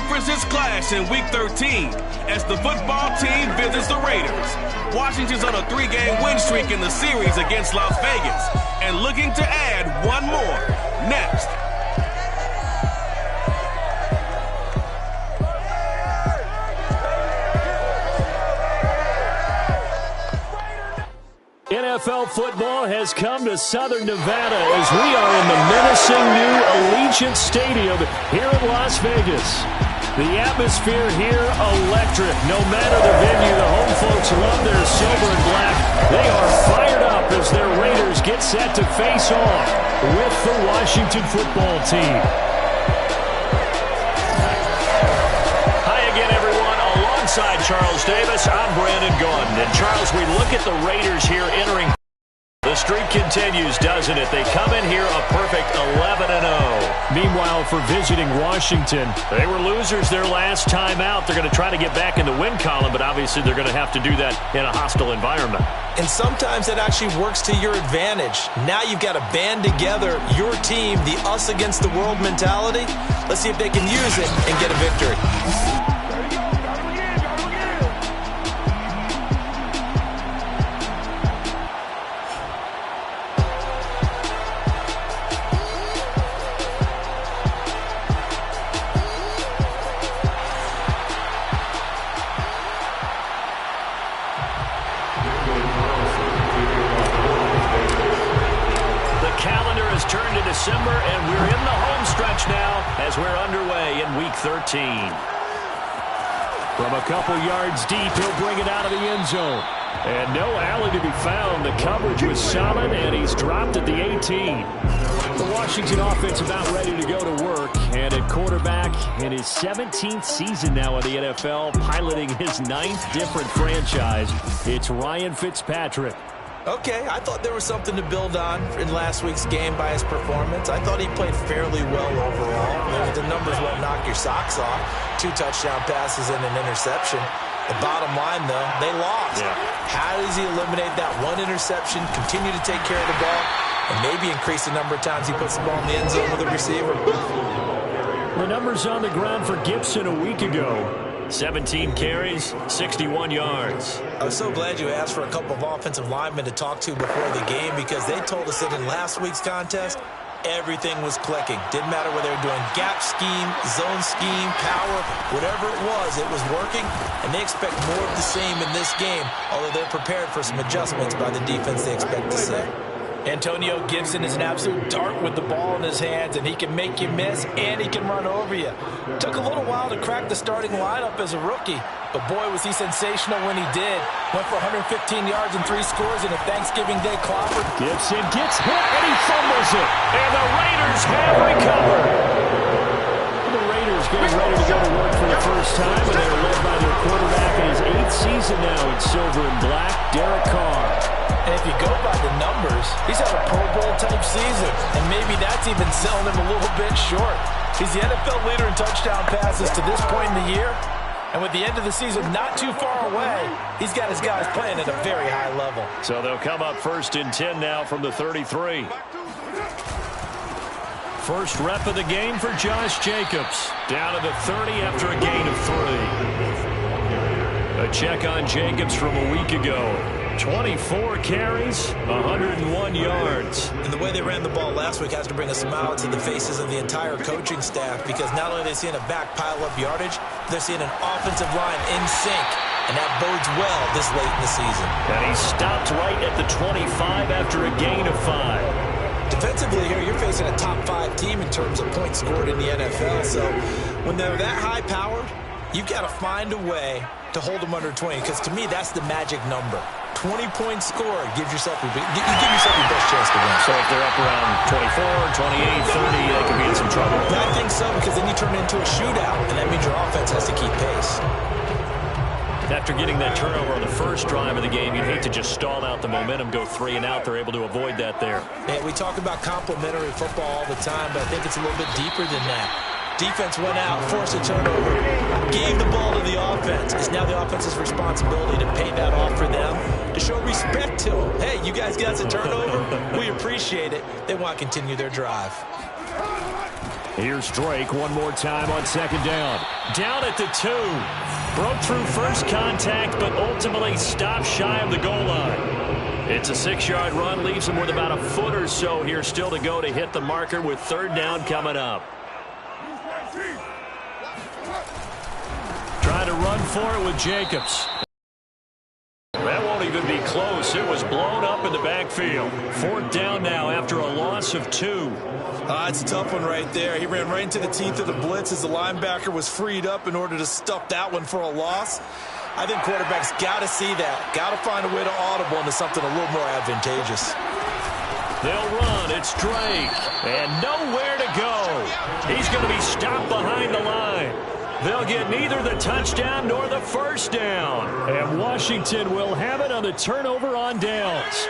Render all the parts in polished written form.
conferences clash in Week 13 as the football team visits the Raiders. Washington's on a 3-game win streak in the series against Las Vegas and looking to add one more. Next. NFL football has come to Southern Nevada as we are in the menacing new Allegiant Stadium here in Las Vegas. The atmosphere here electric. No matter the venue, the home folks love their silver and black. They are fired up as their Raiders get set to face off with the Washington football team. Alongside Charles Davis, I'm Brandon Gunn. And Charles, we look at the Raiders here entering. The streak continues, doesn't it? They come in here a perfect 11-0. Meanwhile, for visiting Washington, they were losers their last time out. They're going to try to get back in the win column, but obviously they're going to have to do that in a hostile environment. And sometimes it actually works to your advantage. Now you've got to band together your team, the us against the world mentality. Let's see if they can use it and get a victory. December, and we're in the home stretch now as we're underway in Week 13. From a couple yards deep, he'll bring it out of the end zone. And no alley to be found. The coverage was solid, and he's dropped at the 18. The Washington offense about ready to go to work. And at quarterback in his 17th season now in the NFL, piloting his 9th different franchise, it's Ryan Fitzpatrick. Okay, I thought there was something to build on in last week's game by his performance. I thought he played fairly well overall. The numbers won't knock your socks off. 2 touchdown passes and an interception. The bottom line, though, they lost. Yeah. How does he eliminate that one interception, continue to take care of the ball, and maybe increase the number of times he puts the ball in the end zone with a receiver? The numbers on the ground for Gibson a week ago. 17 carries, 61 yards. I was so glad you asked for a couple of offensive linemen to talk to before the game because they told us that in last week's contest, everything was clicking. Didn't matter whether they were doing gap scheme, zone scheme, power, whatever it was working, and they expect more of the same in this game, although they're prepared for some adjustments by the defense they expect to see. Antonio Gibson is an absolute dart with the ball in his hands, and he can make you miss, and he can run over you. Took a little while to crack the starting lineup as a rookie, but boy, was he sensational when he did. Went for 115 yards and 3 scores in a Thanksgiving Day clobber. Gibson gets hit, and he fumbles it. And the Raiders have recovered. The Raiders getting ready to go to work for the first time, and they're led by their quarterback in his 8th season now in silver and black, Derek Carr. And if you go by the numbers, he's had a Pro Bowl-type season, and maybe that's even selling him a little bit short. He's the NFL leader in touchdown passes to this point in the year, and with the end of the season not too far away, he's got his guys playing at a very high level. So they'll come up 1st and 10 now from the 33. First rep of the game for Josh Jacobs. Down to the 30 after a gain of 3. A check on Jacobs from a week ago. 24 carries, 101 yards. And the way they ran the ball last week has to bring a smile to the faces of the entire coaching staff because not only are they seeing a back pile up yardage, they're seeing an offensive line in sync, and that bodes well this late in the season. And he stopped right at the 25 after a gain of 5. Defensively here, you're facing a top 5 team in terms of points scored in the NFL, so when they're that high-powered, you've got to find a way to hold them under 20, because to me, that's the magic number. 20-point score gives yourself you give yourself your best chance to win. So if they're up around 24, 28, 30, they could be in some trouble. I think so, because then you turn it into a shootout, and that means your offense has to keep pace. After getting that turnover on the first drive of the game, you'd hate to just stall out the momentum, go 3 and out. They're able to avoid that there. And we talk about complementary football all the time, but I think it's a little bit deeper than that. Defense went out, forced a turnover, gave the ball to the offense. It's now the offense's responsibility to pay that off for them, to show respect to them. Hey, you guys got a turnover? We appreciate it. They want to continue their drive. Here's Drake one more time on second down. Down at the 2. Broke through first contact, but ultimately stopped shy of the goal line. It's a 6-yard run, leaves him with about a foot or so here still to go to hit the marker with third down coming up. Trying to run for it with Jacobs. That won't even be close. It was blown up in the backfield. Fourth down now after a loss of 2. It's a tough one right there. He ran right into the teeth of the blitz as the linebacker was freed up in order to stuff that one for a loss. I think quarterbacks got to see that. Got to find a way to audible into something a little more advantageous. They'll run. It's Drake. And nowhere to go. He's going to be stopped behind the line. They'll get neither the touchdown nor the first down. And Washington will have it on the turnover on downs.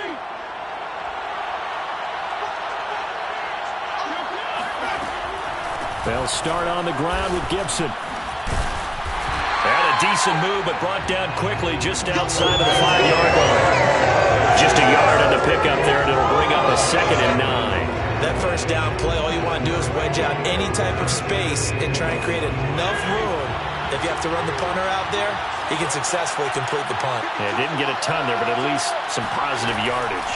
They'll start on the ground with Gibson. Had a decent move, but brought down quickly just outside of the 5-yard line. Just a yard on the pickup there, and it'll bring up a 2nd and 9. That first down play, all you want to do is wedge out any type of space and try and create enough room. If you have to run the punter out there, he can successfully complete the punt. Yeah, didn't get a ton there, but at least some positive yardage.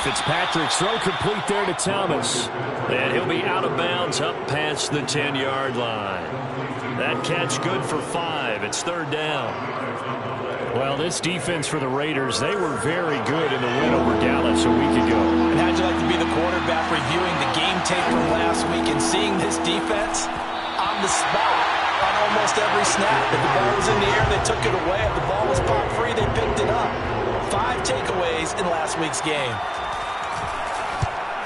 Fitzpatrick's throw complete there to Thomas. And he'll be out of bounds up past the 10-yard line. That catch good for 5. It's third down. Well, this defense for the Raiders, they were very good in the win over Dallas a week ago. And how'd you like to be the quarterback reviewing the game tape from last week and seeing this defense on the spot on almost every snap? If the ball was in the air, they took it away. If the ball was popped free, they picked it up. 5 takeaways in last week's game.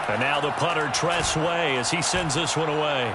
And now the punter, Tress Way, as he sends this one away.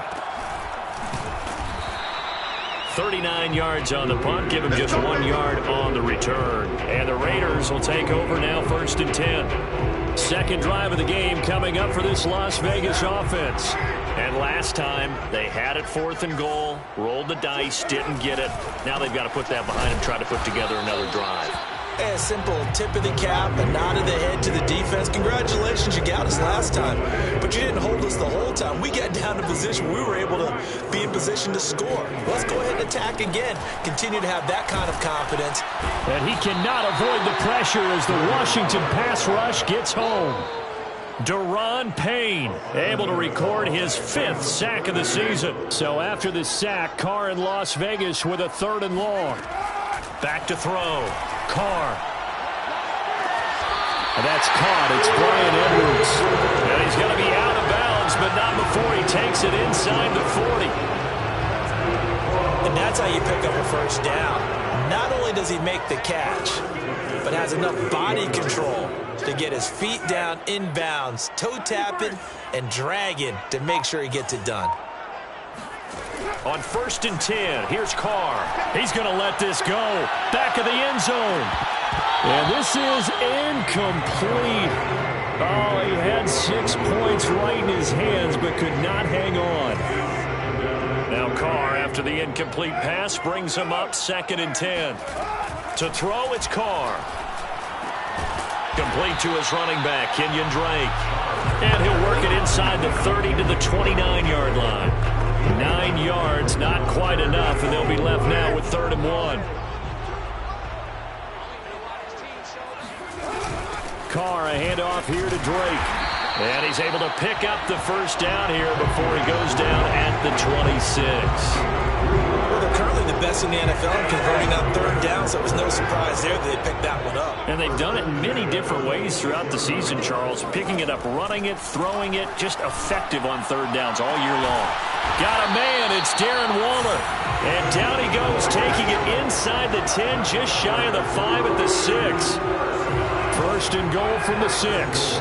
39 yards on the punt, give him just 1 yard on the return. And the Raiders will take over now, 1st and 10. Second drive of the game coming up for this Las Vegas offense. And last time, they had it 4th and goal, rolled the dice, didn't get it. Now they've got to put that behind them, try to put together another drive. A simple tip of the cap, a nod of the head to the defense. Congratulations, you got us last time. But you didn't hold us the whole time. We got down to position. We were able to be in position to score. Let's go ahead and attack again. Continue to have that kind of confidence. And he cannot avoid the pressure as the Washington pass rush gets home. Daron Payne able to record his 5th sack of the season. So after the sack, Carr in Las Vegas with a 3rd and long. Back to throw. Carr. And that's caught. It's Brian Edwards. And he's going to be out of bounds, but not before he takes it inside the 40. And that's how you pick up a first down. Not only does he make the catch, but has enough body control to get his feet down inbounds, toe tapping and dragging to make sure he gets it done. On 1st and 10, here's Carr. He's going to let this go. Back of the end zone. And this is incomplete. Oh, he had 6 points right in his hands, but could not hang on. Now Carr, after the incomplete pass, brings him up 2nd and 10. To throw, it's Carr. Complete to his running back, Kenyon Drake. And he'll work it inside the 30 to the 29-yard line. 9 yards, not quite enough, and they'll be left now with 3rd and 1. Carr, a handoff here to Drake. And he's able to pick up the first down here before he goes down at the 26. Well, they're currently the best in the NFL in converting on 3rd down, so it was no surprise there that they picked that one up. And they've done it in many different ways throughout the season, Charles. Picking it up, running it, throwing it, just effective on 3rd downs all year long. Got a man, it's Darren Waller. And down he goes, taking it inside the 10, just shy of the 5 at the 6. 1st and goal from the 6.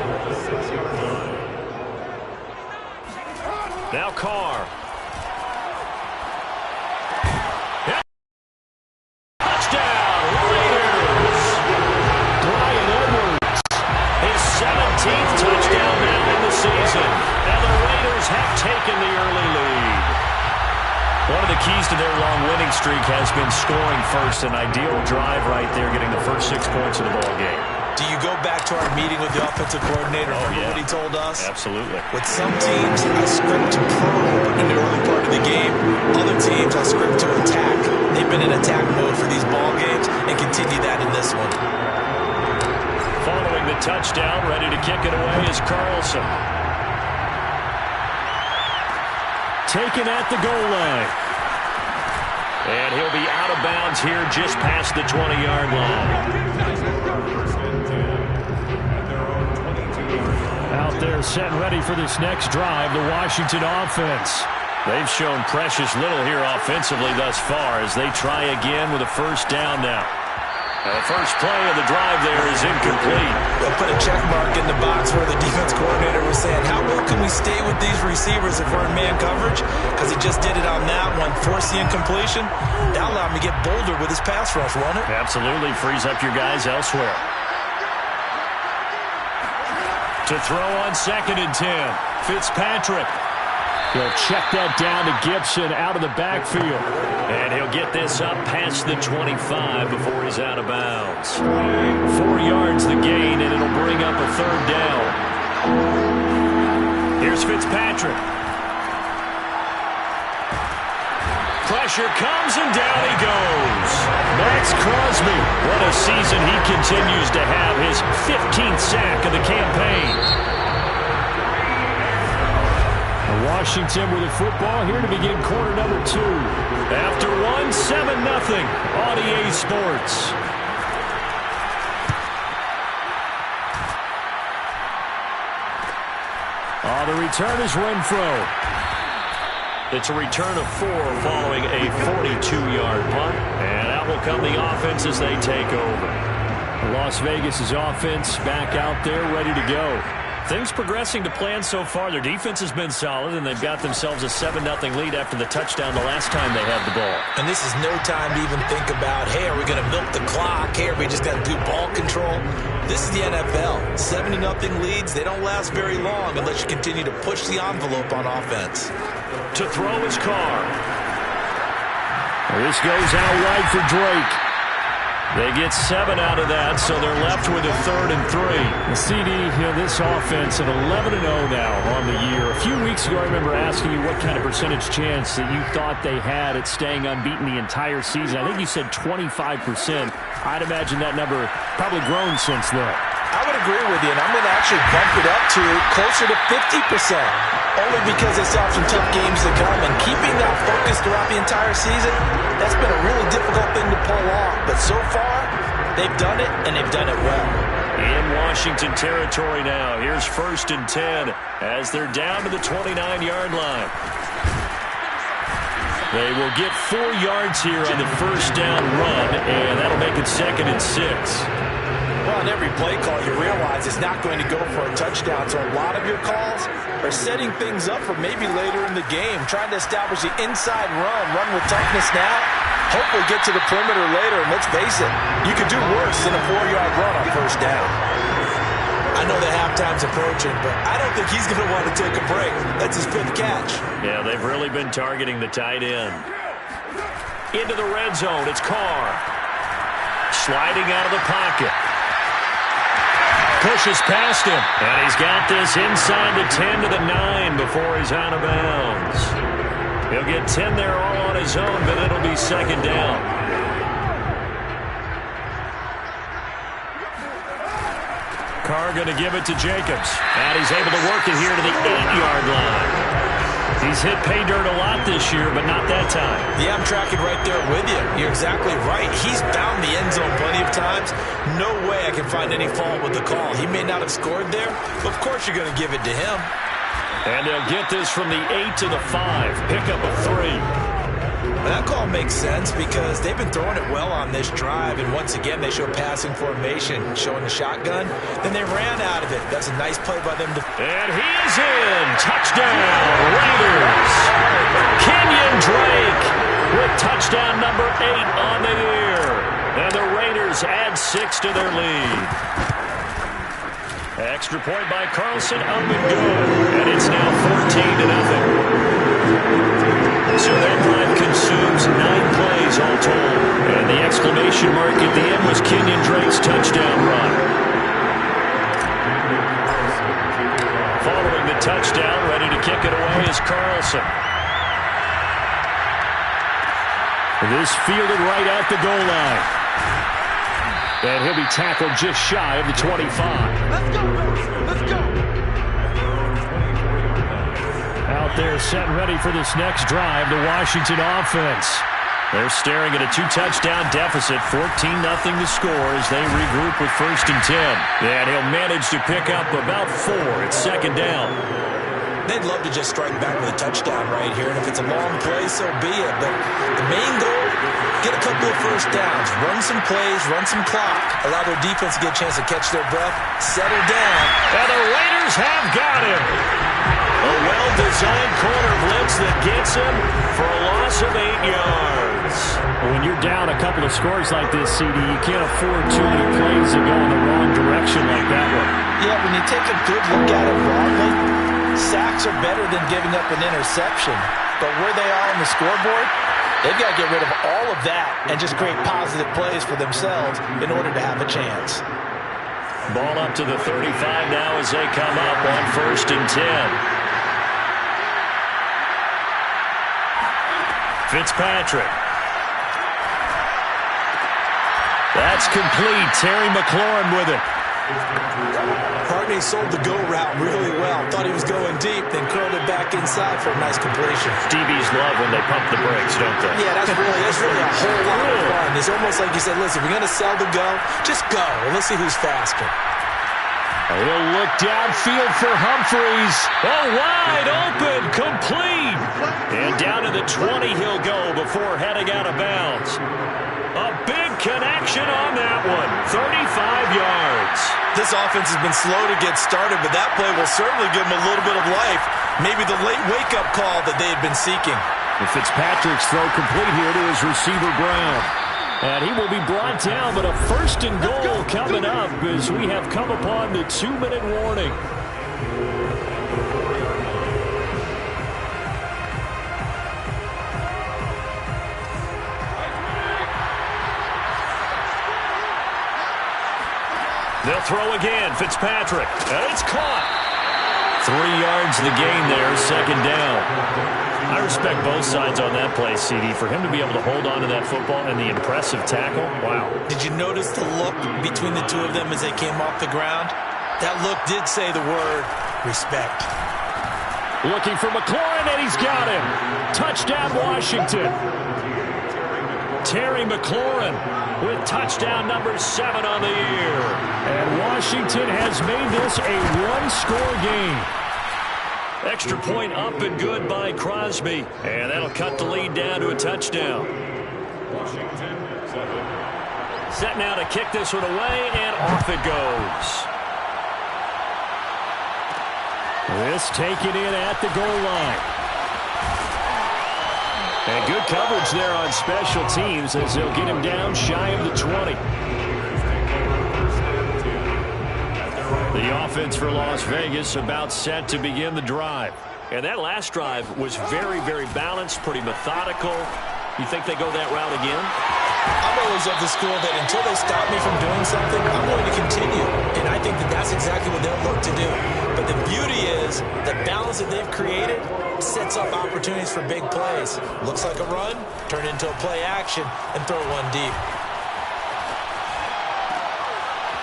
Now Carr. Touchdown, Raiders! Brian Edwards. His 17th touchdown now in the season. And the Raiders have taken the early lead. One of the keys to their long winning streak has been scoring first. An ideal drive right there, getting the first 6 points of the ball game. Do you go back to our meeting with the offensive coordinator? Remember what he told us? Absolutely. With some teams, I script to probe in the early part of the game. Other teams, I script to attack. They've been in attack mode for these ball games and continue that in this one. Following the touchdown, ready to kick it away is Carlson. Taken at the goal line. And he'll be out of bounds here just past the 20-yard line. Out there set and ready for this next drive, the Washington offense. They've shown precious little here offensively thus far as they try again with a first down now. The first play of the drive there is incomplete. They'll put a check mark in the box where the defense coordinator was saying, how well can we stay with these receivers if we're in man coverage? Because he just did it on that one, forced the incompletion. That allowed him to get bolder with his pass rush, won't it? Absolutely frees up your guys elsewhere. To throw on 2nd and 10, Fitzpatrick. He'll check that down to Gibson out of the backfield. And he'll get this up past the 25 before he's out of bounds. 4 yards the gain, and it'll bring up a 3rd down. Here's Fitzpatrick. Pressure comes, and down he goes. Max Crosby. What a season he continues to have. His 15th sack of the campaign. Washington with the football here to begin quarter number 2. After 1, 7-0 on EA Sports. The return is Renfro. It's a return of 4 following a 42-yard punt. And out will come the offense as they take over. Las Vegas' offense back out there ready to go. Things progressing to plan so far. Their defense has been solid, and they've got themselves a 7-0 lead after the touchdown the last time they had the ball. And this is no time to even think about, hey, are we going to milk the clock? Hey, are we just going to do ball control? This is the NFL. 70-0 leads, they don't last very long unless you continue to push the envelope on offense. To throw his car. This goes out wide for Drake. They get 7 out of that, so they're left with a 3rd and 3. The CD, this offense at 11-0 now on the year. A few weeks ago, I remember asking you what kind of percentage chance that you thought they had at staying unbeaten the entire season. I think you said 25%. I'd imagine that number probably grown since then. I would agree with you, and I'm going to actually bump it up to closer to 50%. Only because they still have some tough games to come, and keeping that focus throughout the entire season, that's been a really difficult thing to pull off. But so far, they've done it, and they've done it well. In Washington territory now, here's 1st and 10 as they're down to the 29-yard line. They will get 4 yards here on the first down run, and that'll make it 2nd and 6. Well, on every play call, you realize it's not going to go for a touchdown. So a lot of your calls are setting things up for maybe later in the game, trying to establish the inside run with toughness now, hopefully get to the perimeter later. And let's face it, you could do worse than a 4-yard run on first down. I know that halftime's approaching, but I don't think he's going to want to take a break. That's his 5th catch. Yeah, they've really been targeting the tight end. Into the red zone, it's Carr. Sliding out of the pocket. Pushes past him, and he's got this inside the 10 to the 9 before he's out of bounds. He'll get 10 there all on his own, but it'll be 2nd down. Carr going to give it to Jacobs, and he's able to work it here to the 8-yard line. He's hit pay dirt a lot this year, but not that time. Yeah, I'm tracking right there with you. You're exactly right. He's found the end zone plenty of times. No way I can find any fault with the call. He may not have scored there, but of course you're going to give it to him. And they'll get this from the 8 to the 5. Pick up a 3. That call makes sense because they've been throwing it well on this drive, and once again they show passing formation, showing the shotgun. Then they ran out of it. That's a nice play by them. And he is in. Touchdown, Raiders. Kenyon Drake with touchdown number 8 on the year. And the Raiders add 6 to their lead. Extra point by Carlson, up and good. And it's now 14-0. So that drive consumes 9 plays all told. And the exclamation mark at the end was Kenyon Drake's touchdown run. touchdown. Ready to kick it away is Carlson. This fielded right at the goal line. And he'll be tackled just shy of the 25. Let's go, let's go. Out there set ready for this next drive, the Washington offense. They're staring at a 2-touchdown deficit, 14-0 to score as they regroup with 1st and 10. And he'll manage to pick up about 4 at 2nd down. They'd love to just strike back with a touchdown right here, and if it's a long play, so be it. But the main goal, get a couple of first downs, run some plays, run some clock, allow their defense to get a chance to catch their breath, settle down. And the Raiders have got him. A well-designed corner blitz that gets him for a loss of 8 yards. When you're down a couple of scores like this, CD, you can't afford too many plays that go in the wrong direction like that one. Yeah, when you take a good look at it broadly, sacks are better than giving up an interception. But where they are on the scoreboard, they've got to get rid of all of that and just create positive plays for themselves in order to have a chance. Ball up to the 35 now as they come up on 1st and 10. Fitzpatrick. That's complete. Terry McLaurin with it. Hartney sold the go route really well. Thought he was going deep, then curled it back inside for a nice completion. DBs love when they pump the brakes, don't they? Yeah, that's really a whole lot of fun. It's almost like you said, listen, we're going to sell the go. Just go, and let's see who's faster. He'll look downfield for Humphreys. Oh, wide open, complete. And down to the 20 he'll go before heading out of bounds. A big connection on that one. 35 yards. This offense has been slow to get started, but that play will certainly give them a little bit of life. Maybe the late wake-up call that they had been seeking. And Fitzpatrick's throw complete here to his receiver, Brown. And he will be brought down, but a 1st and goal coming up as we have come upon the 2-minute warning. They'll throw again. Fitzpatrick. And it's caught. 3 yards the gain there, 2nd down. I respect both sides on that play, CD. For him to be able to hold on to that football and the impressive tackle, wow. Did you notice the look between the two of them as they came off the ground? That look did say the word respect. Looking for McLaurin, and he's got him. Touchdown, Washington. Terry McLaurin with touchdown number 7 on the year. And Washington has made this a 1-score game. Extra point up and good by Crosby. And that'll cut the lead down to a touchdown. Set now to kick this one away, and off it goes. This taken in at the goal line. And good coverage there on special teams as they'll get him down shy of the 20. The offense for Las Vegas about set to begin the drive. And that last drive was very, very balanced, pretty methodical. You think they go that route again? I'm always of the school that until they stop me from doing something, I'm going to continue. And I think that that's exactly what they'll look to do. But the beauty is the balance that they've created sets up opportunities for big plays. Looks like a run, turn it into a play action, and throw one deep.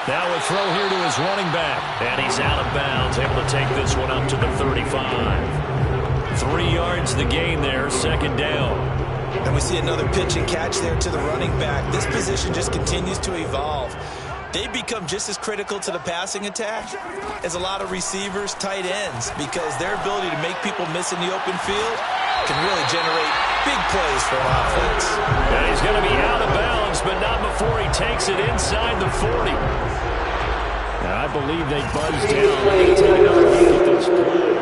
Now a throw here to his running back. And he's out of bounds, able to take this one up to the 35. 3 yards the gain there, 2nd down. And we see another pitch and catch there to the running back. This position just continues to evolve. They become just as critical to the passing attack as a lot of receivers, tight ends, because their ability to make people miss in the open field can really generate big plays for an offense. And he's going to be out of bounds, but not before he takes it inside the 40. Now, I believe they buzzed down. They take another look at this play.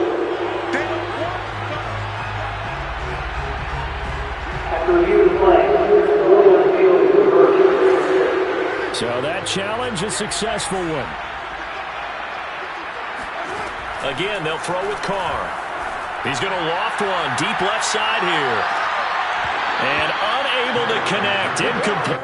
So that challenge, a successful one. Again, they'll throw with Carr. He's going to loft one deep left side here. And unable to connect. Incomplete.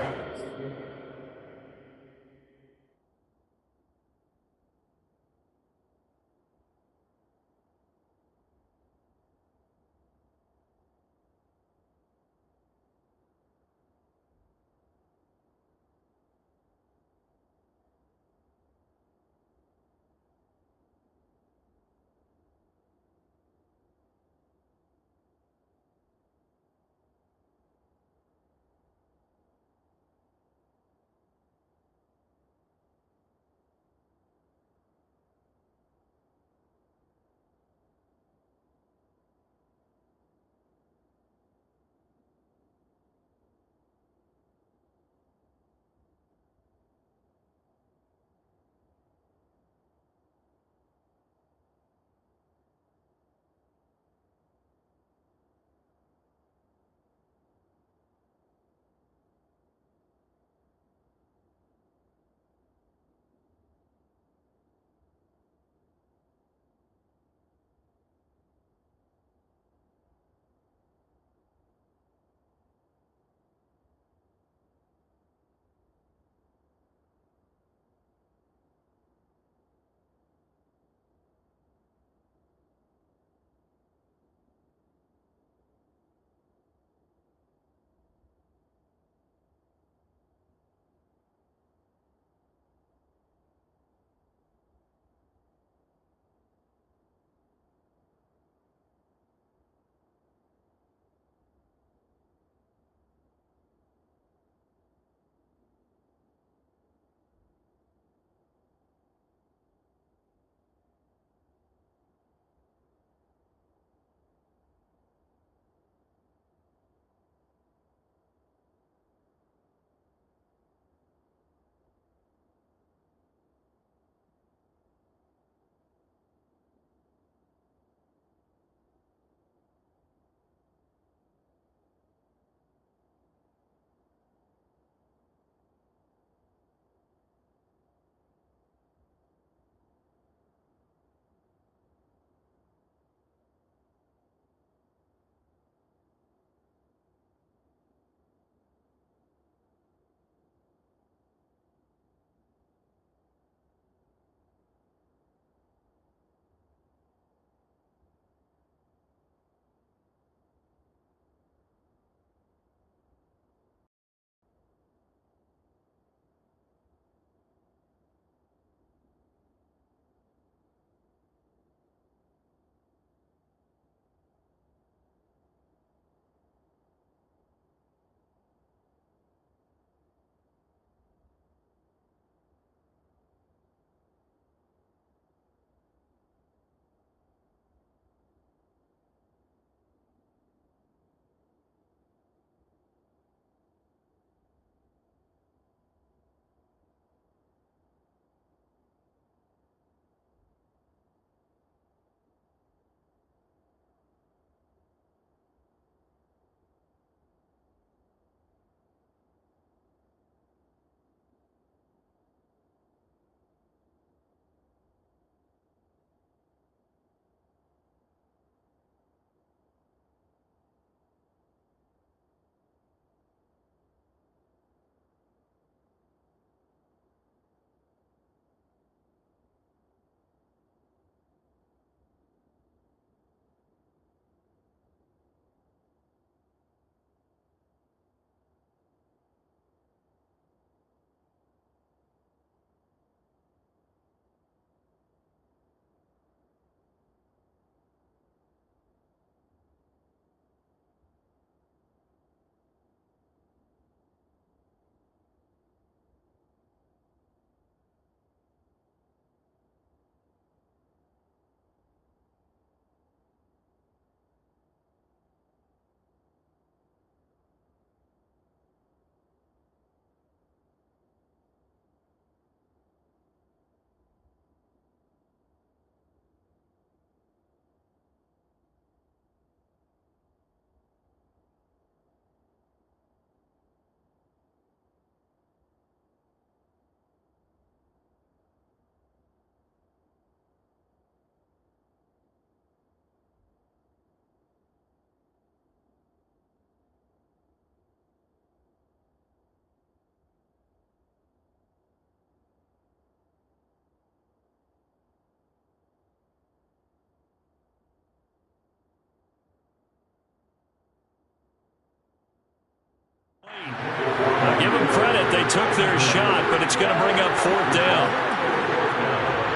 Now give them credit. They took their shot, but it's going to bring up fourth down.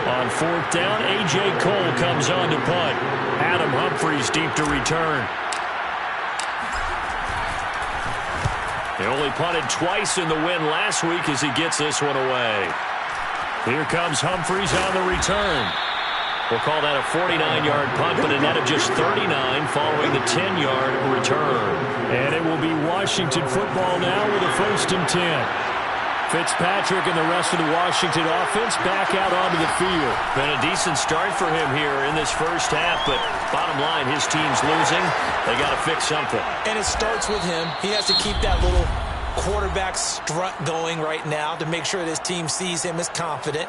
On fourth down, A.J. Cole comes on to punt. Adam Humphries deep to return. He only punted twice in the win last week as he gets this one away. Here comes Humphries on the return. We'll call that a 49-yard punt, but a net of just 39 following the 10-yard return. And it will be Washington football now with a 1st and 10. Fitzpatrick and the rest of the Washington offense back out onto the field. Been a decent start for him here in this first half, but bottom line, his team's losing. They got to fix something. And it starts with him. He has to keep that little quarterback strut going right now to make sure this team sees him as confident.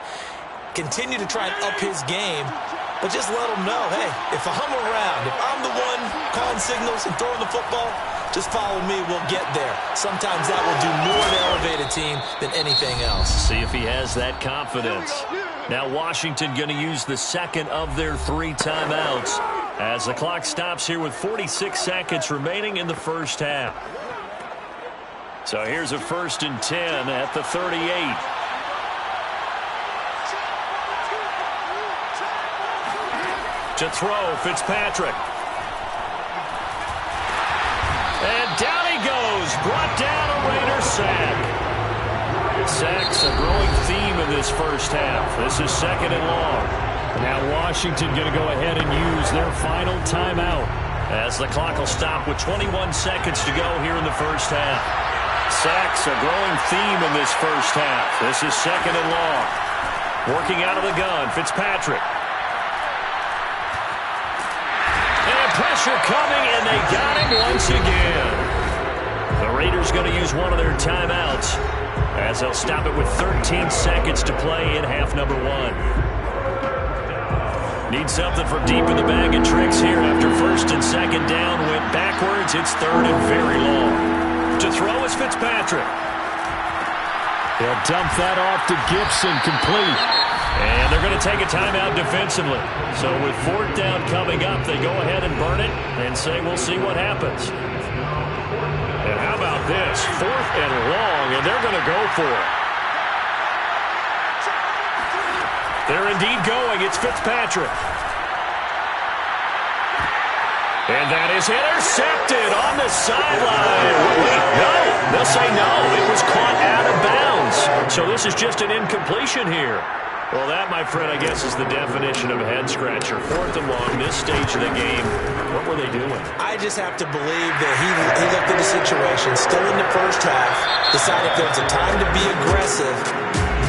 Continue to try and up his game, but just let him know, hey, if I'm around, if I'm the one calling signals and throwing the football, just follow me, we'll get there. Sometimes that will do more to elevate a team than anything else. See if he has that confidence. Now Washington going to use the second of their 3 timeouts as the clock stops here with 46 seconds remaining in the first half. So here's a 1st and 10 at the 38. To throw, Fitzpatrick. And down he goes. Brought down a Raider sack. Sacks a growing theme in this first half. This is 2nd and long. Now Washington going to go ahead and use their final timeout. As the clock will stop with 21 seconds to go here in the first half. Sacks a growing theme in this first half. This is 2nd and long. Working out of the gun, Fitzpatrick. Pressure coming, and they got him once again. The Raiders going to use one of their timeouts as they'll stop it with 13 seconds to play in half number 1. Need something from deep in the bag of tricks here after 1st and 2nd down. Went backwards. It's 3rd and very long. To throw is Fitzpatrick. They'll dump that off to Gibson, complete. And they're going to take a timeout defensively. So with 4th down coming up, they go ahead and burn it and say, we'll see what happens. And how about this? 4th and long, and they're going to go for it. They're indeed going. It's Fitzpatrick. And that is intercepted on the sideline. Wait, no. They'll say no. It was caught out of bounds. So this is just an incompletion here. Well, that, my friend, I guess is the definition of a head-scratcher. 4th and long, this stage of the game. What were they doing? I just have to believe that he looked at the situation, still in the first half, decided if there was a time to be aggressive,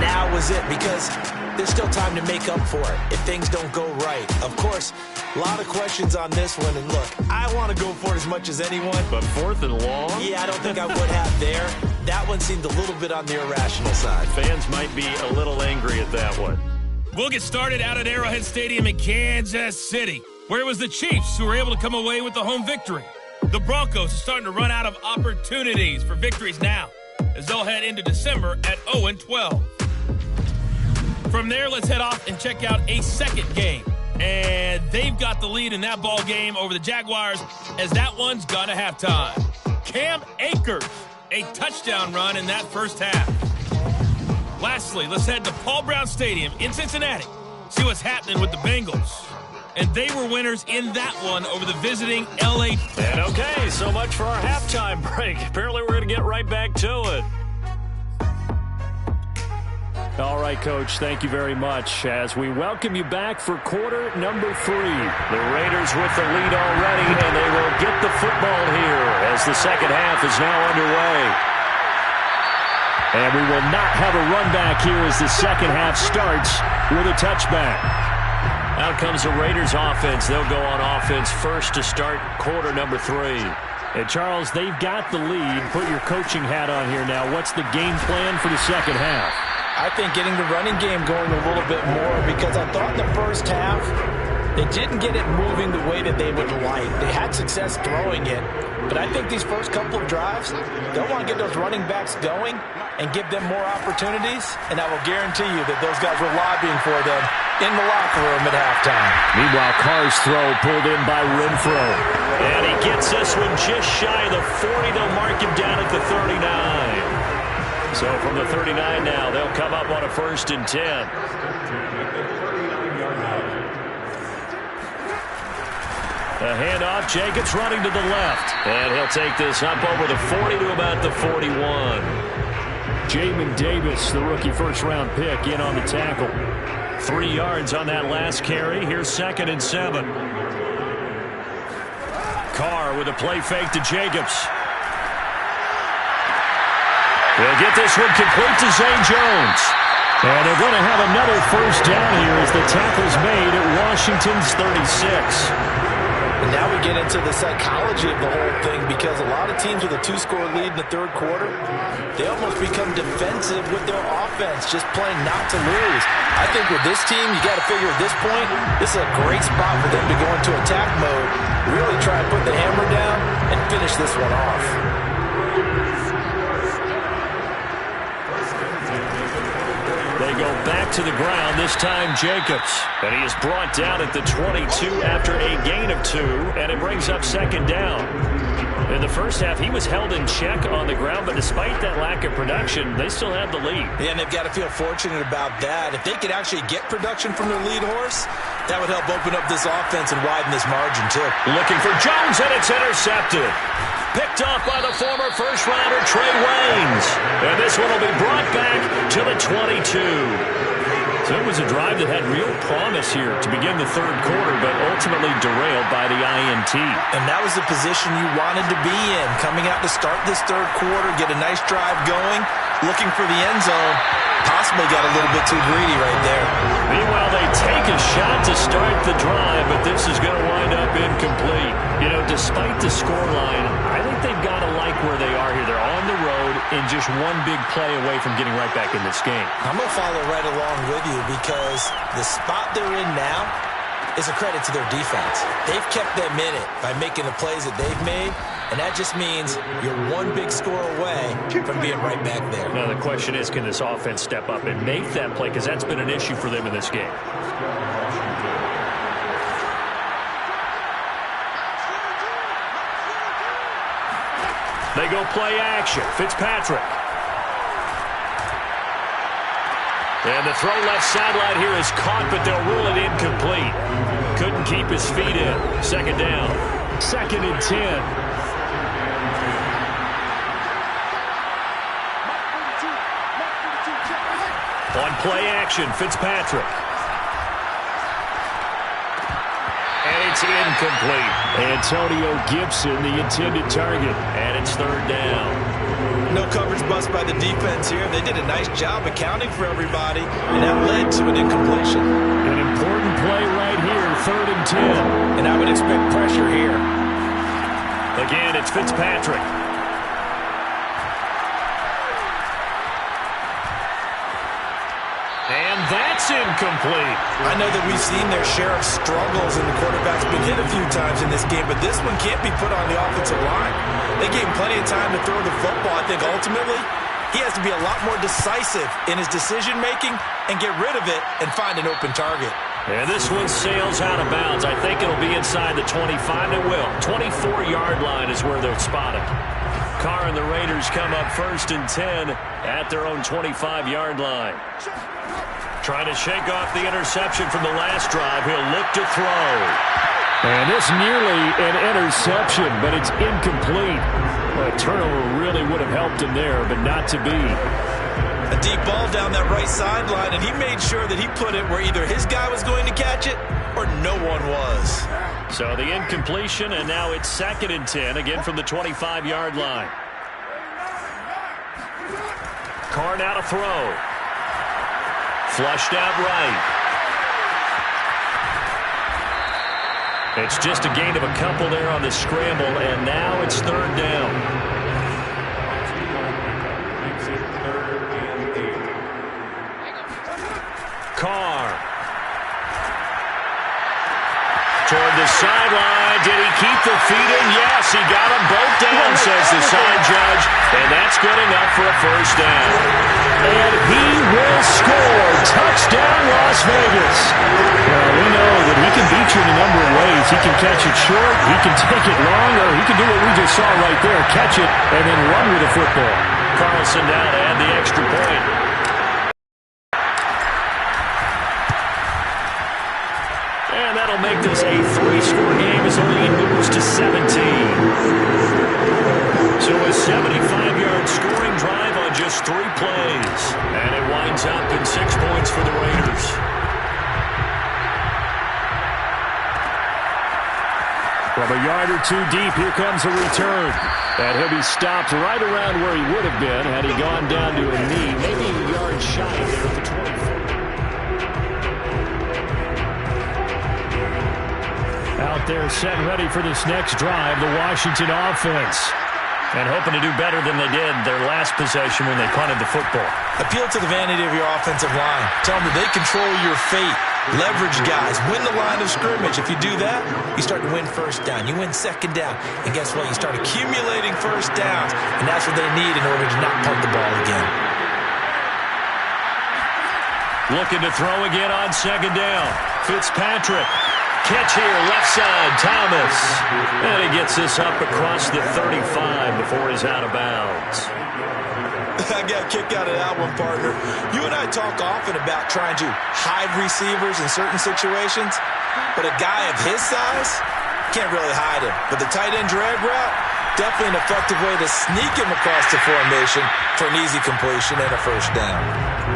now was it, because there's still time to make up for it if things don't go right. Of course, a lot of questions on this one, and look, I want to go for it as much as anyone. But 4th and long? Yeah, I don't think I would have there. That one seemed a little bit on the irrational side. Fans might be a little angry at that one. We'll get started out at Arrowhead Stadium in Kansas City, where it was the Chiefs who were able to come away with the home victory. The Broncos are starting to run out of opportunities for victories now, as they'll head into December at 0-12. From there, let's head off and check out a second game. And they've got the lead in that ball game over the Jaguars, as that one's gone to halftime. Cam Akers, a touchdown run in that first half. Lastly, let's head to Paul Brown Stadium in Cincinnati, see what's happening with the Bengals. And they were winners in that one over the visiting L.A. And okay, so much for our halftime break. Apparently we're going to get right back to it. All right, Coach, thank you very much as we welcome you back for quarter number 3. The Raiders with the lead already, and they will get the football here as the second half is now underway. And we will not have a run back here as the second half starts with a touchback. Out comes the Raiders offense. They'll go on offense first to start quarter number 3. And Charles, they've got the lead. Put your coaching hat on here now. What's the game plan for the second half? I think getting the running game going a little bit more, because I thought in the first half They didn't get it moving the way that they would like. They had success throwing it, but I think these first couple of drives, they'll want to get those running backs going and give them more opportunities, and I will guarantee you that those guys were lobbying for them in the locker room at halftime. Meanwhile, Carr's throw pulled in by Renfro. And he gets this one just shy of the 40. They'll mark him down at the 39. So from the 39 now, they'll come up on a 1st and 10. A handoff, Jacobs running to the left. And he'll take this up over the 40 to about the 41. Jamin Davis, the rookie first-round pick, in on the tackle. 3 yards on that last carry. Here's 2nd and 7. Carr with a play fake to Jacobs. He'll get this one complete to Zane Jones. And they're going to have another first down here as the tackle's made at Washington's 36. And now we get into the psychology of the whole thing, because a lot of teams with a 2-score lead in the 3rd quarter, they almost become defensive with their offense, just playing not to lose. I think with this team, you got to figure at this point, this is a great spot for them to go into attack mode, really try and put the hammer down and finish this one off. They go back to the ground, this time Jacobs. And he is brought down at the 22 after a gain of 2, and it brings up 2nd down. In the first half, he was held in check on the ground, but despite that lack of production, they still have the lead. Yeah, and they've got to feel fortunate about that. If they could actually get production from their lead horse, that would help open up this offense and widen this margin, too. Looking for Jones, and it's intercepted. Picked off by the former first-rounder Trey Waynes. And this one will be brought back to the 22. So it was a drive that had real promise here to begin the 3rd quarter, but ultimately derailed by the INT. And that was the position you wanted to be in, coming out to start this 3rd quarter, get a nice drive going, looking for the end zone. Possibly got a little bit too greedy right there. Meanwhile, they take a shot to start the drive, but this is going to wind up incomplete. You know, despite the scoreline, I think they've got to like where they are here. They're on the road and just one big play away from getting right back in this game. I'm going to follow right along with you, because the spot they're in now is a credit to their defense. They've kept them in it by making the plays that they've made, and that just means you're one big score away from being right back there. Now the question is, can this offense step up and make that play, because that's been an issue for them in this game. They go play action. Fitzpatrick. And the throw left sideline here is caught, but they'll rule it incomplete. Couldn't keep his feet in. 2nd down. 2nd and 10. On play action, Fitzpatrick. And it's incomplete. Antonio Gibson, the intended target. And it's 3rd down. No coverage bust by the defense here. They did a nice job accounting for everybody, and that led to an incompletion. An important play right here, 3rd and 10. And I would expect pressure here. Again, it's Fitzpatrick. And that's incomplete. I know that we've seen their share of struggles, and the quarterback's been hit a few times in this game, but this one can't be put on the offensive line. They gave him plenty of time to throw the football. I think ultimately he has to be a lot more decisive in his decision-making and get rid of it and find an open target. And this one sails out of bounds. I think it'll be inside the 25. It will. 24-yard line is where they'll spot it. Carr and the Raiders come up 1st and 10 at their own 25-yard line. Trying to shake off the interception from the last drive. He'll look to throw. And this nearly an interception, but it's incomplete. A turnover really would have helped him there, but not to be. A deep ball down that right sideline, and he made sure that he put it where either his guy was going to catch it or no one was. So the incompletion, and now it's 2nd and 10, again from the 25-yard line. Carr now to throw. Flushed out right. It's just a gain of a couple there on the scramble, and now it's 3rd down. Carr. sideline. Did he keep the feet in? Yes, he got them both down, says the side judge. And that's good enough for a first down. And he will score. Touchdown, Las Vegas. Well, we know that he can beat you in a number of ways. He can catch it short, he can take it long, or he can do what we just saw right there, catch it and then run with the football. Carlson down to add the extra point. And that'll make this a 3-score game as the lead moves to 17. So a 75-yard scoring drive on just 3 plays. And it winds up in 6 points for the Raiders. From a yard or two deep, here comes a return. And he'll be stopped right around where he would have been had he gone down to a knee. Maybe a yard shy there at the 24. Out there set ready for this next drive, the Washington offense. And hoping to do better than they did their last possession when they punted the football. Appeal to the vanity of your offensive line. Tell them that they control your fate. Leverage guys. Win the line of scrimmage. If you do that, you start to win first down. You win second down. And guess what? You start accumulating first downs. And that's what they need in order to not punt the ball again. Looking to throw again on second down. Fitzpatrick. Catch here, left side, Thomas. And he gets this up across the 35 before he's out of bounds. I got a kick out of that one, partner. You and I talk often about trying to hide receivers in certain situations, but a guy of his size can't really hide him. But the tight end drag route, definitely an effective way to sneak him across the formation for an easy completion and a first down.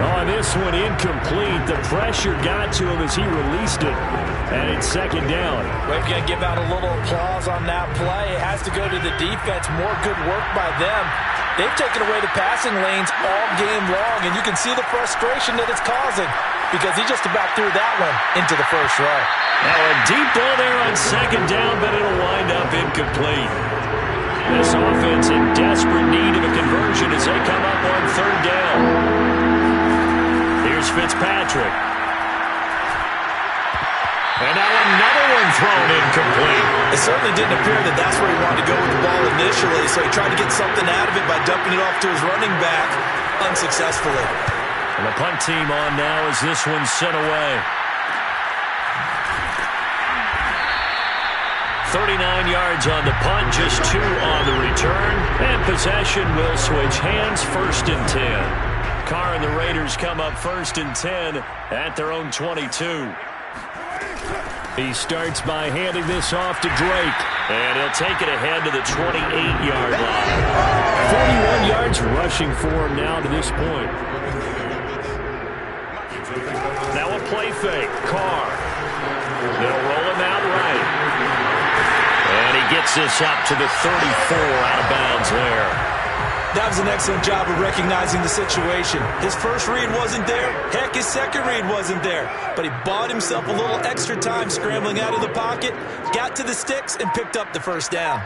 On this one, incomplete. The pressure got to him as he released it. And it's second down. We're going to give out a little applause on that play. It has to go to the defense. More good work by them. They've taken away the passing lanes all game long, and you can see the frustration that it's causing because he just about threw that one into the first row. Now a deep ball there on second down, but it'll wind up incomplete. This offense in desperate need of a conversion as they come up on third down. Here's Fitzpatrick. And now another one thrown incomplete. It certainly didn't appear that that's where he wanted to go with the ball initially, so he tried to get something out of it by dumping it off to his running back unsuccessfully. And the punt team on now as this one's sent away. 39 yards on the punt, just 2 on the return. And possession will switch hands, 1st and 10. Carr and the Raiders come up 1st and 10 at their own 22. He starts by handing this off to Drake. And he'll take it ahead to the 28-yard line. 41 yards rushing for him now to this point. Now a play fake. Carr. They'll roll him out right. And he gets this up to the 34, out of bounds there. That was an excellent job of recognizing the situation. His first read wasn't there. Heck, his second read wasn't there. But he bought himself a little extra time scrambling out of the pocket, got to the sticks, and picked up the first down.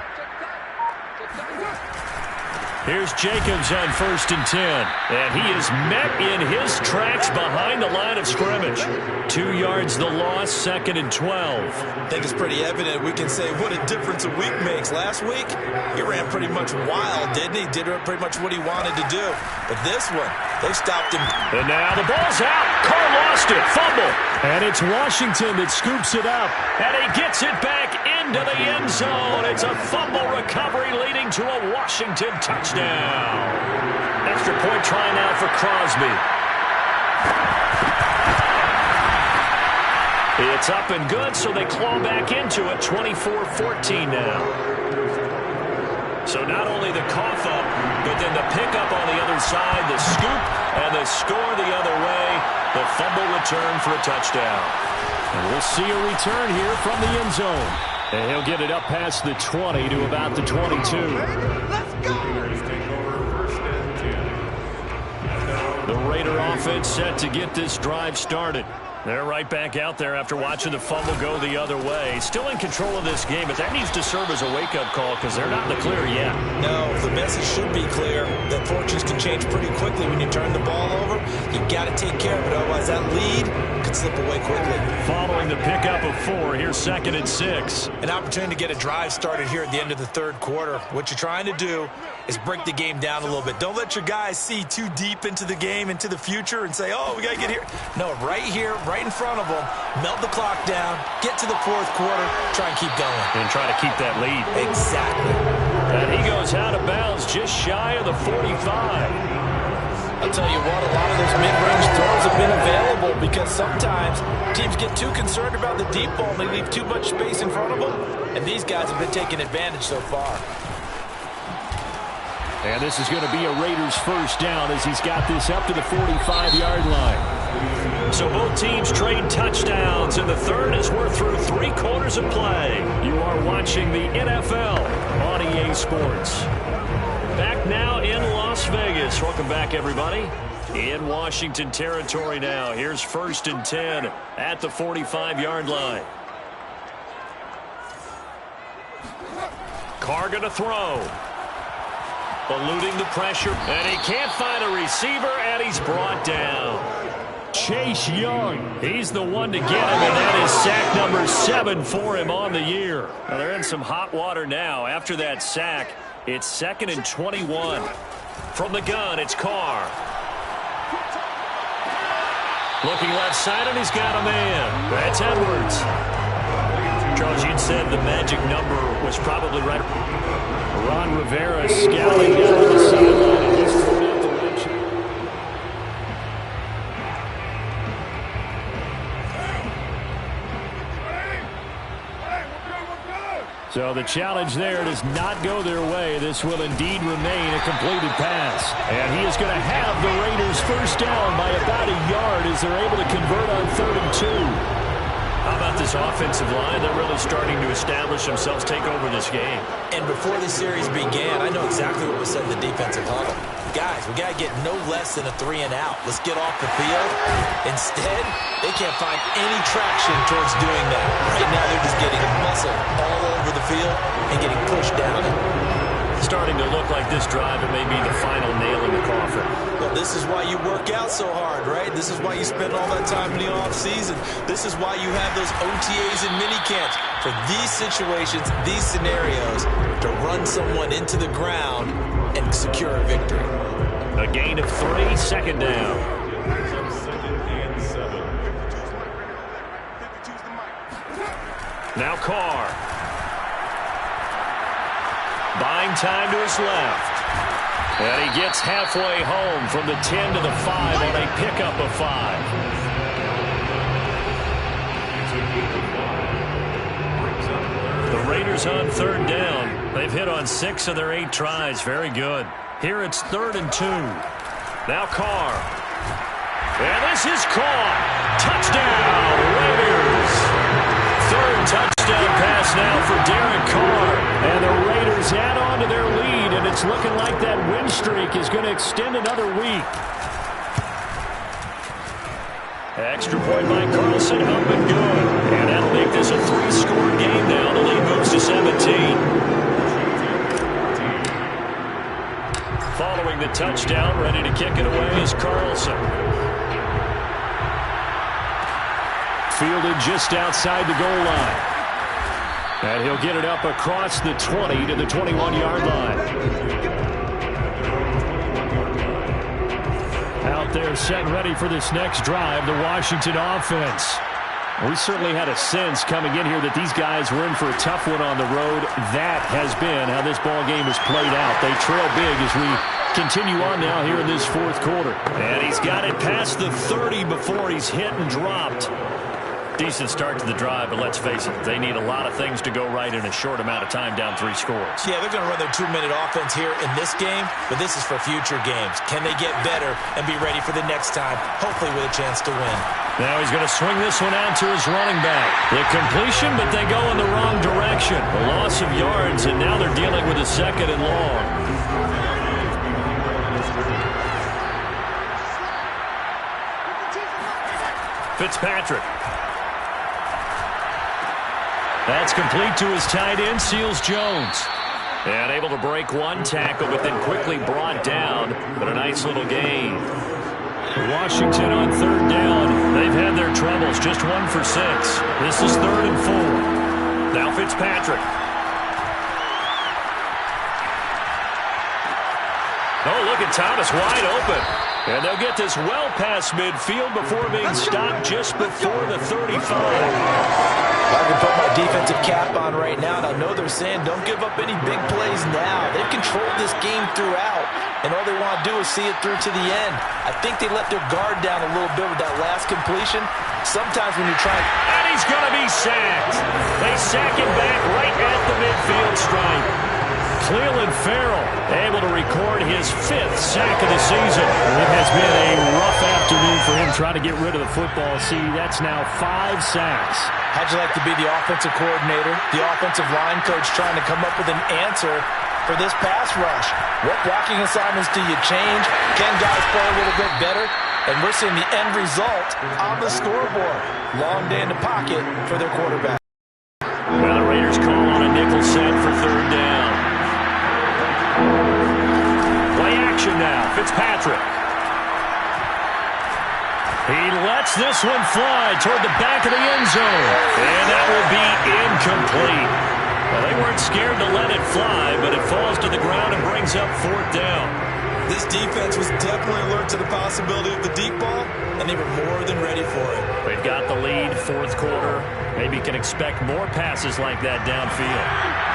Here's Jacobs on 1st and 10. And he is met in his tracks behind the line of scrimmage. 2 yards the loss, 2nd and 12. I think it's pretty evident we can say what a difference a week makes. Last week, he ran pretty much wild, didn't he? Did pretty much what he wanted to do. But this one, they stopped him. And now the ball's out. Carr lost it. Fumble. And it's Washington that scoops it up. And he gets it back into the end zone. It's a fumble recovery leading to a Washington touchdown. Extra point try now for Crosby. It's up and good, so they claw back into it. 24-14 now. So not only the cough up, but then the pickup on the other side, the scoop, and the score the other way. The fumble return for a touchdown. And we'll see a return here from the end zone. And he'll get it up past the 20 to about the 22. Let's go! The Raider offense set to get this drive started. They're right back out there after watching the fumble go the other way. Still in control of this game, but that needs to serve as a wake-up call because they're not in the clear yet. No, the message should be clear that fortunes can change pretty quickly when you turn the ball over. You've got to take care of it, otherwise that lead could can slip away quickly. Following the pickup of 4, here's 2nd and 6. An opportunity to get a drive started here at the end of the third quarter. What you're trying to do is break the game down a little bit. Don't let your guys see too deep into the game, into the future, and say, oh, we got to get here. No, right here, right in front of them, melt the clock down, get to the fourth quarter, try and keep going. And try to keep that lead. Exactly. And he goes out of bounds just shy of the 45. I'll tell you what, a lot of those mid-range throws have been available because sometimes teams get too concerned about the deep ball and they leave too much space in front of them, and these guys have been taking advantage so far. And this is going to be a Raiders first down as he's got this up to the 45-yard line. So both teams trade touchdowns in the third as we're through 3 quarters of play. You are watching the NFL on EA Sports. Back now in Las Vegas. Welcome back, everybody. In Washington territory now. Here's 1st and 10 at the 45-yard line. Carr going to throw. Eluding the pressure, and he can't find a receiver, and he's brought down. Chase Young. He's the one to get him, and that is sack number 7 for him on the year. Now they're in some hot water now. After that sack, it's 2nd and 21. From the gun, it's Carr. Looking left side, and he's got a man. That's Edwards. Charles, you'd said the magic number was probably right. Ron Rivera scouting down to the sideline. He's thrown out the winch. So the challenge there does not go their way. This will indeed remain a completed pass. And he is going to have the Raiders first down by about a yard as they're able to convert on 3rd and 2. How about this offensive line? They're really starting to establish themselves, take over this game. And before this series began, I know exactly what was said in the defensive huddle. Guys, we got to get no less than a 3 and out. Let's get off the field. Instead, they can't find any traction towards doing that. Right now, they're just getting muscle all over the field and getting pushed down it. Starting to look like this drive, it may be the final nail in the coffin. Well, this is why you work out so hard, right? This is why you spend all that time in the offseason. This is why you have those OTAs and mini camps. For these situations, these scenarios, to run someone into the ground and secure a victory. A gain of 3, 2nd down. Now Carr. Buying time to his left. And he gets halfway home from the 10 to the 5 on a pickup of 5. The Raiders on 3rd down. They've hit on 6 of their 8 tries. Very good. Here it's 3rd and 2. Now Carr. And this is caught. Touchdown, Raiders. 3rd touchdown pass now for Derek Carr. And the Raiders add on to their lead, and it's looking like that win streak is going to extend another week. Extra point by Carlson, up and good. And that'll make this a 3-score game now. The lead moves to 17. Following the touchdown, ready to kick it away is Carlson. Fielded just outside the goal line. And he'll get it up across the 20 to the 21-yard line. Out there set ready for this next drive, the Washington offense. We certainly had a sense coming in here that these guys were in for a tough one on the road. That has been how this ball game has played out. They trail big as we continue on now here in this 4th quarter. And he's got it past the 30 before he's hit and dropped. Decent start to the drive, but let's face it, they need a lot of things to go right in a short amount of time down 3 scores. Yeah, they're going to run their 2-minute offense here in this game, but this is for future games. Can they get better and be ready for the next time, hopefully with a chance to win? Now he's going to swing this one out to his running back. The completion, but they go in the wrong direction. A loss of yards, and now they're dealing with a 2nd and long. Fitzpatrick. That's complete to his tight end, Seals Jones. And able to break one tackle, but then quickly brought down. But a nice little gain. Washington on third down. They've had their troubles. Just 1 for 6. This is 3rd and 4. Now Fitzpatrick. Oh, look at Thomas wide open. And they'll get this well past midfield before being stopped just before the 35. I can put my defensive cap on right now, and I know they're saying don't give up any big plays now. They've controlled this game throughout, and all they want to do is see it through to the end. I think they let their guard down a little bit with that last completion. Sometimes when you're trying... And he's going to be sacked. They sack him back right at the midfield stripe. Cleveland Farrell able to record his 5th sack of the season. It has been a rough afternoon for him trying to get rid of the football. See, that's now 5 sacks. How'd you like to be the offensive coordinator, the offensive line coach trying to come up with an answer for this pass rush? What blocking assignments do you change? Can guys play a little bit better? And we're seeing the end result on the scoreboard. Long day in the pocket for their quarterback. Well, the Raiders call on a nickel set for 3rd down. Play action now. Fitzpatrick. He lets this one fly toward the back of the end zone. And that will be incomplete. Well, they weren't scared to let it fly, but it falls to the ground and brings up 4th down. This defense was definitely alert to the possibility of the deep ball, and they were more than ready for it. They've got the lead, 4th quarter. Maybe can expect more passes like that downfield.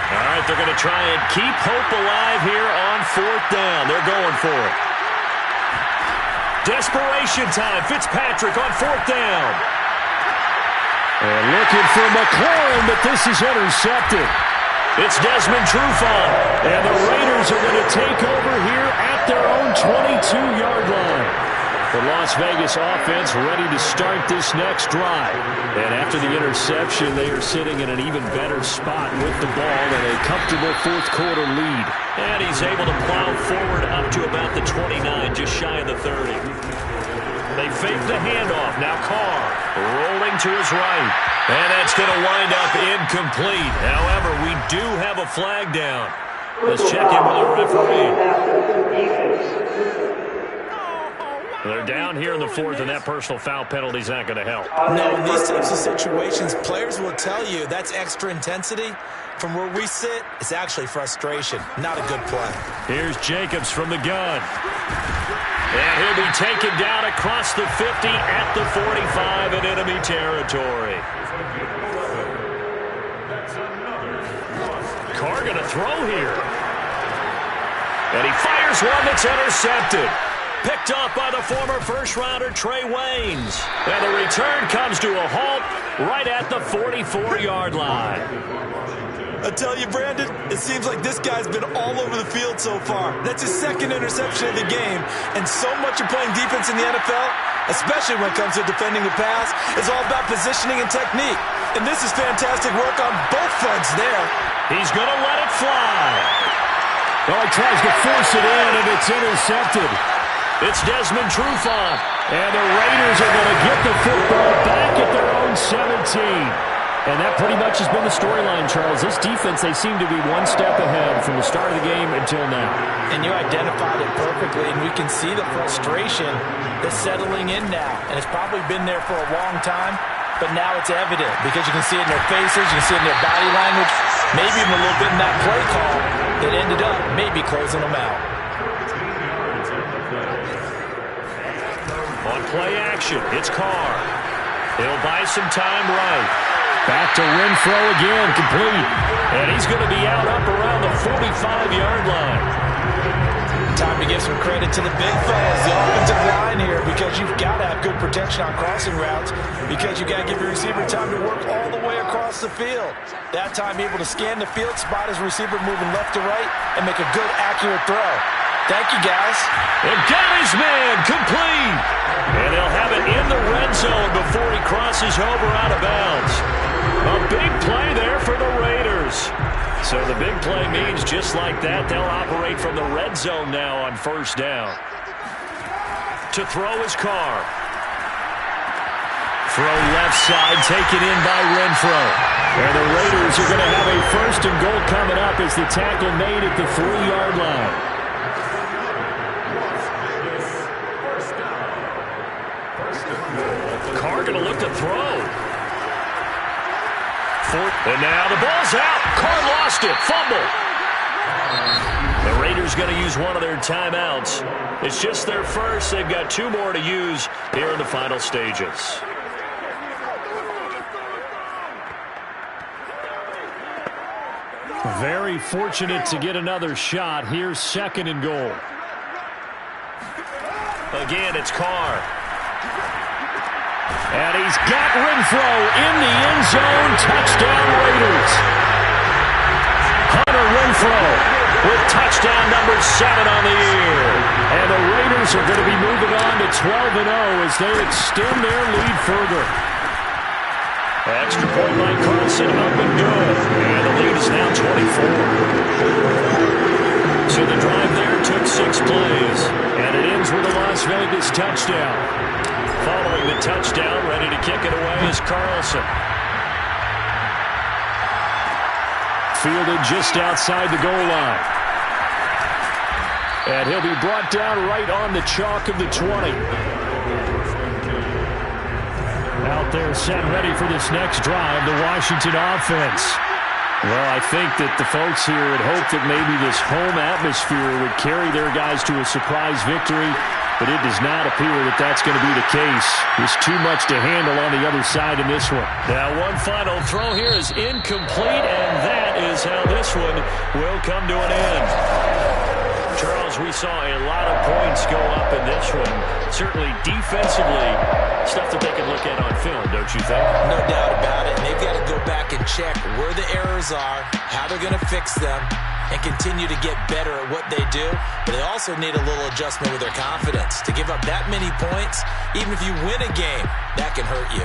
All right, they're going to try and keep hope alive here on 4th down. They're going for it. Desperation time. Fitzpatrick on 4th down. And looking for McLaurin, but this is intercepted. It's Desmond Trufant. And the Raiders are going to take over here at their own 22-yard line. The Las Vegas offense ready to start this next drive. And after the interception, they are sitting in an even better spot with the ball and a comfortable 4th quarter lead. And he's able to plow forward up to about the 29, just shy of the 30. They fake the handoff. Now Carr rolling to his right. And that's going to wind up incomplete. However, we do have a flag down. Let's check in with our referee. They're down here in the 4th, and that personal foul penalty is not going to help. No, in these types of situations, players will tell you that's extra intensity. From where we sit, it's actually frustration. Not a good play. Here's Jacobs from the gun. And he'll be taken down across the 50 at the 45 in enemy territory. Carr going to throw here. And he fires one that's intercepted. Picked off by the former first-rounder Trey Waynes. And the return comes to a halt right at the 44-yard line. I tell you, Brandon, it seems like this guy's been all over the field so far. That's his 2nd interception of the game. And so much of playing defense in the NFL, especially when it comes to defending the pass, is all about positioning and technique. And this is fantastic work on both fronts there. He's going to let it fly. Well, he tries to force it in, and it's intercepted. It's Desmond Trufant. And the Raiders are going to get the football back at their own 17. And that pretty much has been the storyline, Charles. This defense, they seem to be one step ahead from the start of the game until now. And you identified it perfectly, and we can see the frustration that's settling in now. And it's probably been there for a long time, but now it's evident because you can see it in their faces, you can see it in their body language, maybe even a little bit in that play call that ended up maybe closing them out. On play action, it's Carr. He'll buy some time right. Back to Renfro again, complete. And he's going to be out up around the 45-yard line. Time to give some credit to the big fellas, the offensive line here, because you've got to have good protection on crossing routes, because you've got to give your receiver time to work all the way across the field. That time able to scan the field, spot his receiver moving left to right, and make a good, accurate throw. Thank you, guys. And got his man complete. And they'll have it in the red zone before he crosses over out of bounds. A big play there for the Raiders. So the big play means just like that, they'll operate from the red zone now on 1st down. To throw his Carr. Throw left side, taken in by Renfro. And the Raiders are going to have a 1st and goal coming up as the tackle made at the 3-yard line. going to look to throw. And now the ball's out. Carr lost it. Fumble. The Raiders going to use one of their timeouts. It's just their first. They've got 2 more to use here in the final stages. Very fortunate to get another shot. Here's 2nd and goal. Again, it's Carr. And he's got Renfro in the end zone. Touchdown, Raiders. Hunter Renfro with touchdown number 7 on the year. And the Raiders are going to be moving on to 12-0 as they extend their lead further. Extra point by Carlson, up and good. And the lead is now 24. So the drive there took 6 plays. And it ends with a Las Vegas touchdown. Following the touchdown, ready to kick it away is Carlson. Fielded just outside the goal line. And he'll be brought down right on the chalk of the 20. Out there set ready for this next drive, the Washington offense. Well, I think that the folks here had hoped that maybe this home atmosphere would carry their guys to a surprise victory, but it does not appear that that's going to be the case. There's too much to handle on the other side in this one. Now one final throw here is incomplete, and that is how this one will come to an end. Charles, we saw a lot of points go up in this one. Certainly defensively, stuff that they can look at on film, don't you think? No doubt about it. And they've got to go back and check where the errors are, how they're going to fix them, and continue to get better at what they do. But they also need a little adjustment with their confidence. To give up that many points, even if you win a game, that can hurt you.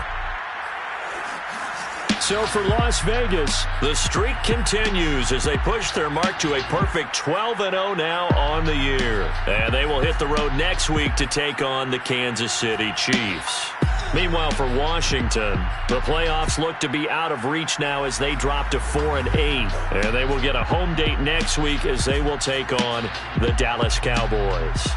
So for Las Vegas, the streak continues as they push their mark to a perfect 12-0 now on the year. And they will hit the road next week to take on the Kansas City Chiefs. Meanwhile, for Washington, the playoffs look to be out of reach now as they drop to 4-8. And they will get a home date next week as they will take on the Dallas Cowboys.